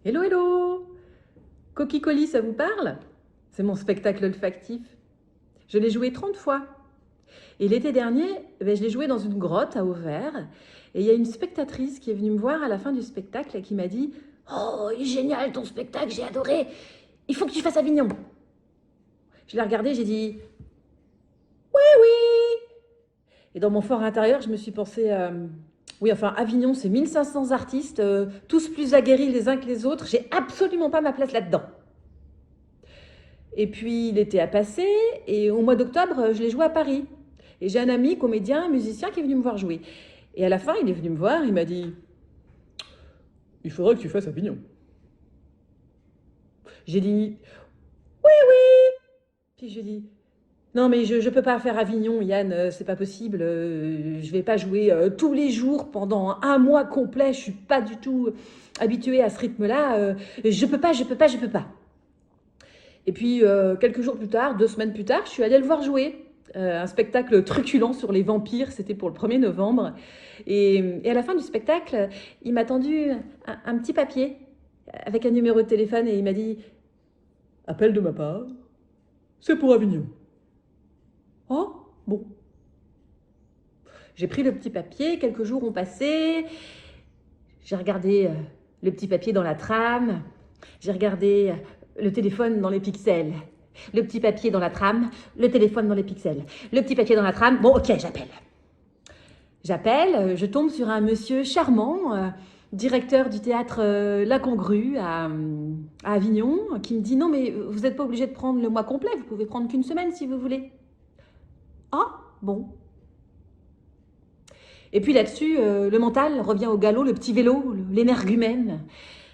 Hello, hello! Coquille ça vous parle? C'est mon spectacle olfactif. Je l'ai joué 30 fois. Et l'été dernier, je l'ai joué dans une grotte à Auvers. Et il y a une spectatrice qui est venue me voir à la fin du spectacle et qui m'a dit: «Oh, il est génial ton spectacle, j'ai adoré. Il faut que tu fasses Avignon.» Je l'ai regardé, j'ai dit: «Oui, oui.» Et dans mon fort intérieur, je me suis pensé: oui, enfin, Avignon, c'est 1500 artistes, tous plus aguerris les uns que les autres. J'ai absolument pas ma place là-dedans. Et puis l'été a passé et au mois d'octobre, je l'ai joué à Paris. Et j'ai un ami, comédien, musicien qui est venu me voir jouer. Et à la fin, il est venu me voir, il m'a dit: «Il faudrait que tu fasses Avignon.» J'ai dit: «Oui, oui.» Puis j'ai dit: «Non, mais je ne peux pas faire Avignon, Yann, c'est pas possible. Je vais pas jouer tous les jours pendant un mois complet. Je suis pas du tout habituée à ce rythme-là. Je peux pas, je peux pas, je peux pas.» Et puis, quelques jours plus tard, 2 semaines plus tard, je suis allée le voir jouer. Un spectacle truculent sur les vampires, c'était pour le 1er novembre. Et à la fin du spectacle, il m'a tendu un petit papier avec un numéro de téléphone et il m'a dit: «Appel de ma part, c'est pour Avignon.» Oh, bon. J'ai pris le petit papier, quelques jours ont passé, j'ai regardé le petit papier dans la trame, j'ai regardé le téléphone dans les pixels. Le petit papier dans la trame, le téléphone dans les pixels. Le petit papier dans la trame, bon ok, j'appelle. J'appelle, je tombe sur un monsieur charmant, directeur du théâtre L'Incongrue à Avignon, qui me dit: «Non mais vous n'êtes pas obligé de prendre le mois complet, vous pouvez prendre qu'une semaine si vous voulez.» Ah, bon. Et puis là-dessus, le mental revient au galop, le petit vélo, l'énergumène,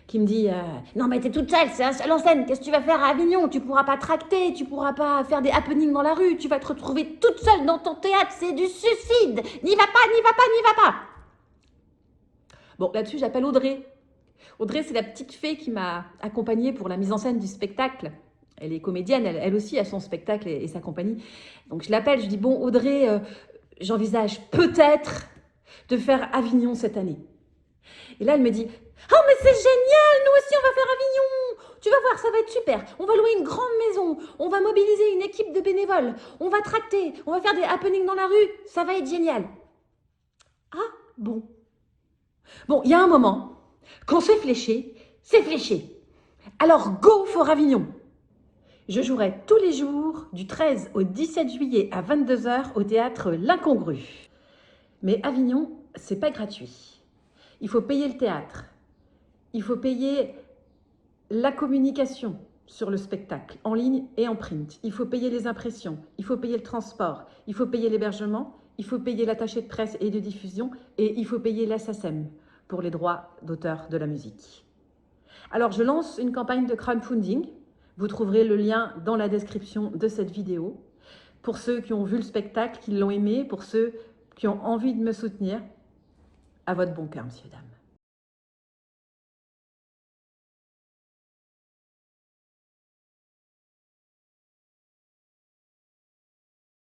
qui me dit: «Non mais t'es toute seule, c'est un seul en scène, qu'est-ce que tu vas faire à Avignon? Tu pourras pas tracter, tu pourras pas faire des happenings dans la rue, tu vas te retrouver toute seule dans ton théâtre, c'est du suicide! N'y va pas, n'y va pas, n'y va pas!» Bon, là-dessus, j'appelle Audrey. Audrey, c'est la petite fée qui m'a accompagnée pour la mise en scène du spectacle. Elle est comédienne, elle aussi a son spectacle et sa compagnie. Donc je l'appelle, je dis: «Bon, Audrey, j'envisage peut-être de faire Avignon cette année.» Et là, elle me dit: «Oh, mais c'est génial, nous aussi on va faire Avignon! Tu vas voir, ça va être super. On va louer une grande maison, on va mobiliser une équipe de bénévoles, on va tracter, on va faire des happenings dans la rue, ça va être génial.» Ah, bon. Bon, il y a un moment, quand c'est fléché, c'est fléché. Alors go for Avignon! Je jouerai tous les jours du 13 au 17 juillet à 22h au théâtre L'Incongru. Mais Avignon, c'est pas gratuit. Il faut payer le théâtre. Il faut payer la communication sur le spectacle, en ligne et en print. Il faut payer les impressions, il faut payer le transport, il faut payer l'hébergement, il faut payer l'attaché de presse et de diffusion et il faut payer la SACEM pour les droits d'auteur de la musique. Alors je lance une campagne de crowdfunding. Vous trouverez le lien dans la description de cette vidéo. Pour ceux qui ont vu le spectacle, qui l'ont aimé, pour ceux qui ont envie de me soutenir, à votre bon cœur, messieurs, dames.